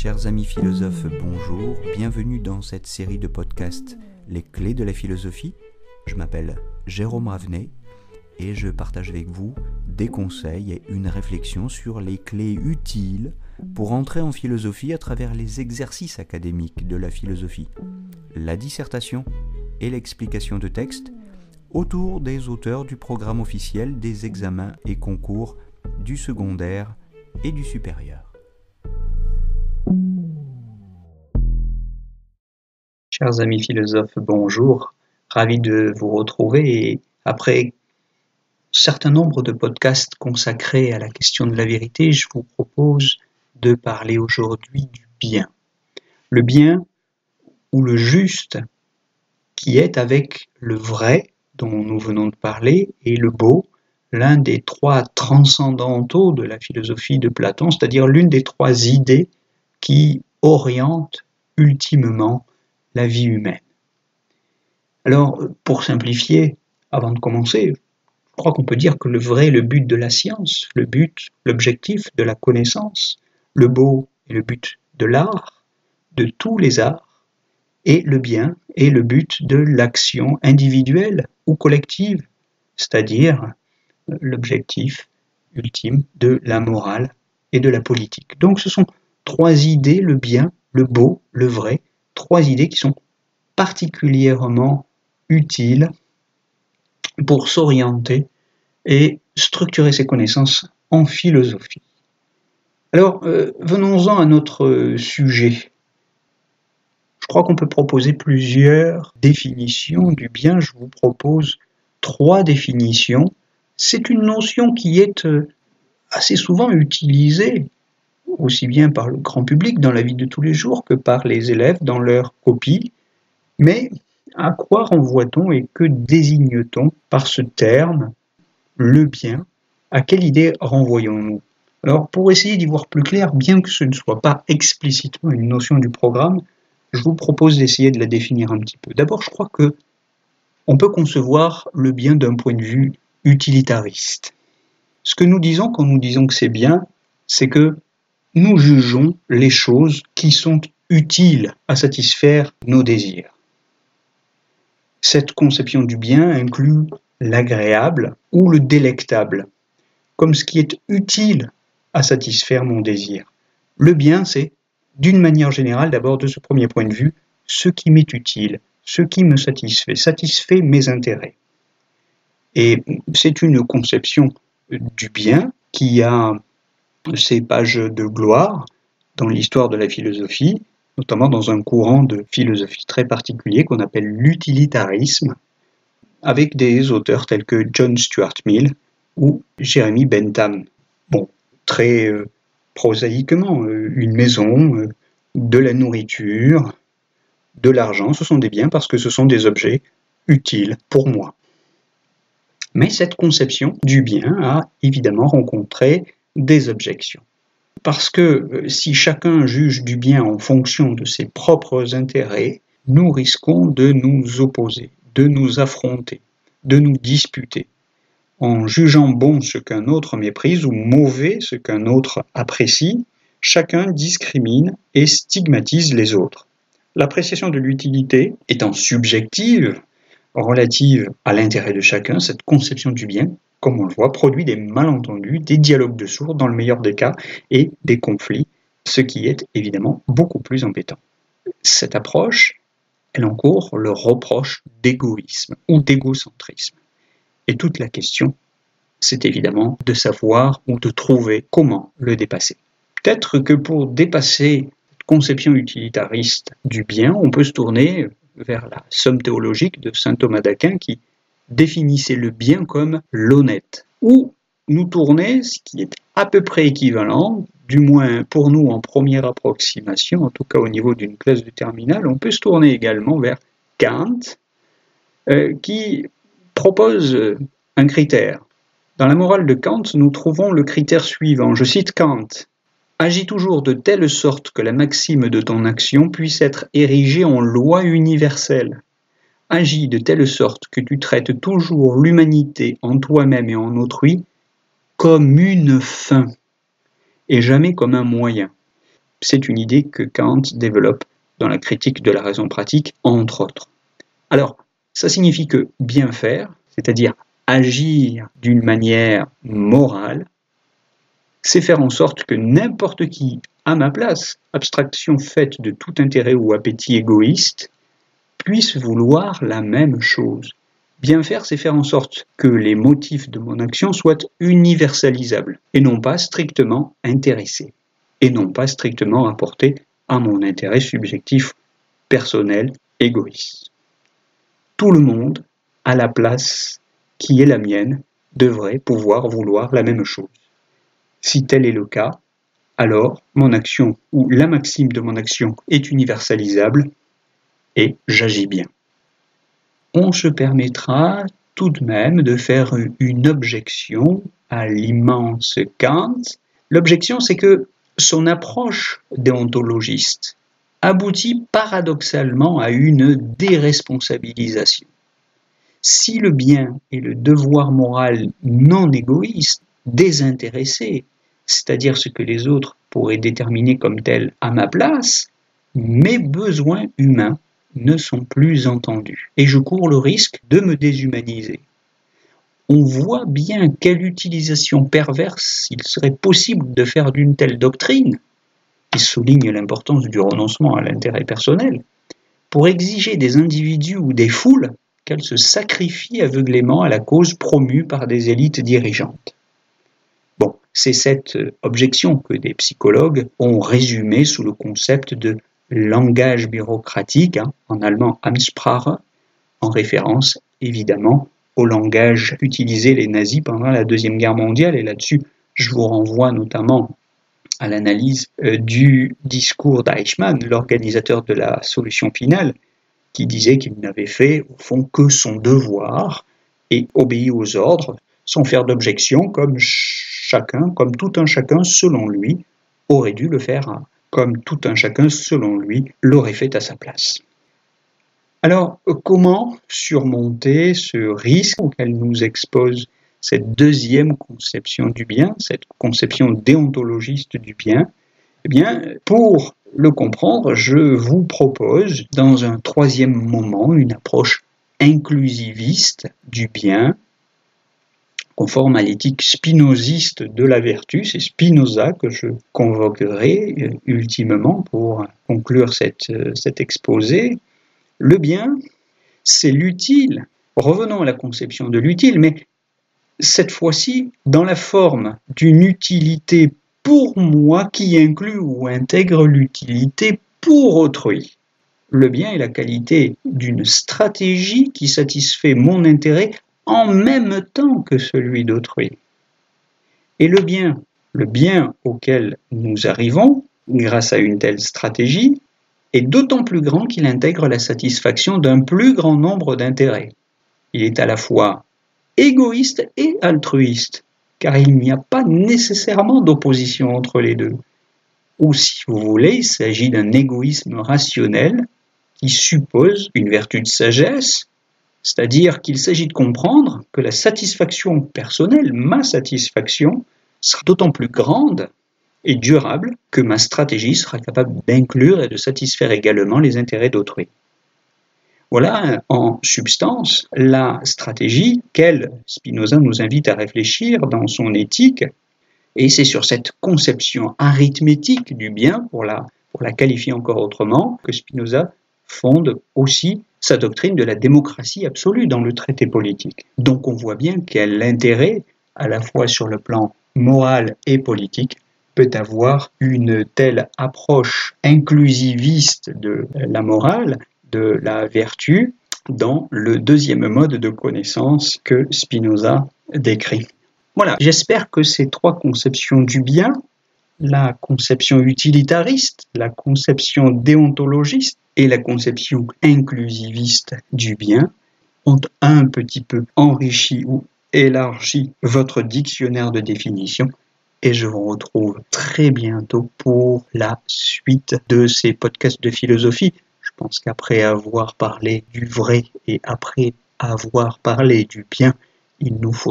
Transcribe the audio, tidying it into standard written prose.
Chers amis philosophes, bonjour, bienvenue dans cette série de podcasts Les clés de la philosophie. Je m'appelle Jérôme Ravenet et je partage avec vous des conseils et une réflexion sur les clés utiles pour entrer en philosophie à travers les exercices académiques de la philosophie, la dissertation et l'explication de textes autour des auteurs du programme officiel des examens et concours du secondaire et du supérieur. Chers amis philosophes, bonjour, ravi de vous retrouver et après un certain nombre de podcasts consacrés à la question de la vérité, je vous propose de parler aujourd'hui du bien. Le bien ou le juste qui est avec le vrai dont nous venons de parler et le beau, l'un des trois transcendantaux de la philosophie de Platon, c'est-à-dire l'une des trois idées qui orientent ultimement la vie humaine. Alors, pour simplifier, avant de commencer, je crois qu'on peut dire que le vrai est le but de la science, le but, l'objectif de la connaissance, le beau est le but de l'art, de tous les arts, et le bien est le but de l'action individuelle ou collective, c'est-à-dire l'objectif ultime de la morale et de la politique. Donc ce sont trois idées, le bien, le beau, le vrai, trois idées qui sont particulièrement utiles pour s'orienter et structurer ses connaissances en philosophie. Alors, venons-en à notre sujet. Je crois qu'on peut proposer plusieurs définitions du bien. Je vous propose trois définitions. C'est une notion qui est assez souvent utilisée, aussi bien par le grand public dans la vie de tous les jours que par les élèves dans leurs copies. Mais à quoi renvoie-t-on et que désigne-t-on par ce terme, le bien? À quelle idée renvoyons-nous? Alors, pour essayer d'y voir plus clair, bien que ce ne soit pas explicitement une notion du programme, je vous propose d'essayer de la définir un petit peu. D'abord, je crois que on peut concevoir le bien d'un point de vue utilitariste. Ce que nous disons quand nous disons que c'est bien, c'est que nous jugeons les choses qui sont utiles à satisfaire nos désirs. Cette conception du bien inclut l'agréable ou le délectable, comme ce qui est utile à satisfaire mon désir. Le bien, c'est, d'une manière générale, d'abord de ce premier point de vue, ce qui m'est utile, ce qui me satisfait mes intérêts. Et c'est une conception du bien qui a ses pages de gloire dans l'histoire de la philosophie, notamment dans un courant de philosophie très particulier qu'on appelle l'utilitarisme, avec des auteurs tels que John Stuart Mill ou Jeremy Bentham. Bon, très prosaïquement, une maison, de la nourriture, de l'argent, ce sont des biens parce que ce sont des objets utiles pour moi. Mais cette conception du bien a évidemment rencontré des objections. Parce que si chacun juge du bien en fonction de ses propres intérêts, nous risquons de nous opposer, de nous affronter, de nous disputer. En jugeant bon ce qu'un autre méprise ou mauvais ce qu'un autre apprécie, chacun discrimine et stigmatise les autres. L'appréciation de l'utilité étant subjective, relative à l'intérêt de chacun, cette conception du bien, comme on le voit, produit des malentendus, des dialogues de sourds dans le meilleur des cas et des conflits, ce qui est évidemment beaucoup plus embêtant. Cette approche, elle encourt le reproche d'égoïsme ou d'égocentrisme. Et toute la question, c'est évidemment de savoir ou de trouver comment le dépasser. Peut-être que pour dépasser cette conception utilitariste du bien, on peut se tourner vers la Somme théologique de saint Thomas d'Aquin qui définissait le bien comme l'honnête. Ou nous tourner, ce qui est à peu près équivalent, du moins pour nous en première approximation, en tout cas au niveau d'une classe de terminale, on peut se tourner également vers Kant, qui propose un critère. Dans la morale de Kant, nous trouvons le critère suivant. Je cite Kant. « Agis toujours de telle sorte que la maxime de ton action puisse être érigée en loi universelle. Agis de telle sorte que tu traites toujours l'humanité en toi-même et en autrui comme une fin, et jamais comme un moyen. C'est une idée que Kant développe dans la critique de la raison pratique, entre autres. Alors, ça signifie que bien faire, c'est-à-dire agir d'une manière morale, c'est faire en sorte que n'importe qui, à ma place, abstraction faite de tout intérêt ou appétit égoïste, puisse vouloir la même chose. Bien faire, c'est faire en sorte que les motifs de mon action soient universalisables et non pas strictement intéressés, et non pas strictement rapportés à mon intérêt subjectif, personnel, égoïste. Tout le monde, à la place qui est la mienne, devrait pouvoir vouloir la même chose. Si tel est le cas, alors mon action ou la maxime de mon action est universalisable et j'agis bien. On se permettra tout de même de faire une objection à l'immense Kant. L'objection, c'est que son approche déontologiste aboutit paradoxalement à une déresponsabilisation. Si le bien est le devoir moral non égoïste, désintéressé, c'est-à-dire ce que les autres pourraient déterminer comme tel à ma place, mes besoins humains ne sont plus entendus et je cours le risque de me déshumaniser. On voit bien quelle utilisation perverse il serait possible de faire d'une telle doctrine, qui souligne l'importance du renoncement à l'intérêt personnel, pour exiger des individus ou des foules qu'elles se sacrifient aveuglément à la cause promue par des élites dirigeantes. Bon, c'est cette objection que des psychologues ont résumée sous le concept de langage bureaucratique, en allemand Amtssprache, en référence évidemment au langage utilisé les nazis pendant la Deuxième Guerre mondiale. Et là-dessus, je vous renvoie notamment à l'analyse du discours d'Eichmann, l'organisateur de la solution finale, qui disait qu'il n'avait fait au fond que son devoir et obéi aux ordres, sans faire d'objection, comme tout un chacun selon lui aurait dû le faire, comme tout un chacun selon lui l'aurait fait à sa place. Alors, comment surmonter ce risque auquel nous expose cette deuxième conception du bien, cette conception déontologiste du bien? Eh bien, pour le comprendre, je vous propose, dans un troisième moment, une approche inclusiviste du bien, conforme à l'éthique spinoziste de la vertu. C'est Spinoza que je convoquerai ultimement pour conclure cet exposé. Le bien, c'est l'utile. Revenons à la conception de l'utile, mais cette fois-ci dans la forme d'une utilité pour moi qui inclut ou intègre l'utilité pour autrui. Le bien est la qualité d'une stratégie qui satisfait mon intérêt en même temps que celui d'autrui. Et le bien auquel nous arrivons, grâce à une telle stratégie, est d'autant plus grand qu'il intègre la satisfaction d'un plus grand nombre d'intérêts. Il est à la fois égoïste et altruiste, car il n'y a pas nécessairement d'opposition entre les deux. Ou si vous voulez, il s'agit d'un égoïsme rationnel qui suppose une vertu de sagesse, c'est-à-dire qu'il s'agit de comprendre que la satisfaction personnelle, ma satisfaction, sera d'autant plus grande et durable que ma stratégie sera capable d'inclure et de satisfaire également les intérêts d'autrui. Voilà en substance la stratégie qu'elle, Spinoza nous invite à réfléchir dans son éthique, et c'est sur cette conception arithmétique du bien, pour la qualifier encore autrement, que Spinoza fonde aussi sa doctrine de la démocratie absolue dans le traité politique. Donc on voit bien quel intérêt, à la fois sur le plan moral et politique, peut avoir une telle approche inclusiviste de la morale, de la vertu, dans le deuxième mode de connaissance que Spinoza décrit. Voilà, j'espère que ces trois conceptions du bien, la conception utilitariste, la conception déontologiste et la conception inclusiviste du bien, ont un petit peu enrichi ou élargi votre dictionnaire de définition. Et je vous retrouve très bientôt pour la suite de ces podcasts de philosophie. Je pense qu'après avoir parlé du vrai et après avoir parlé du bien, il nous faut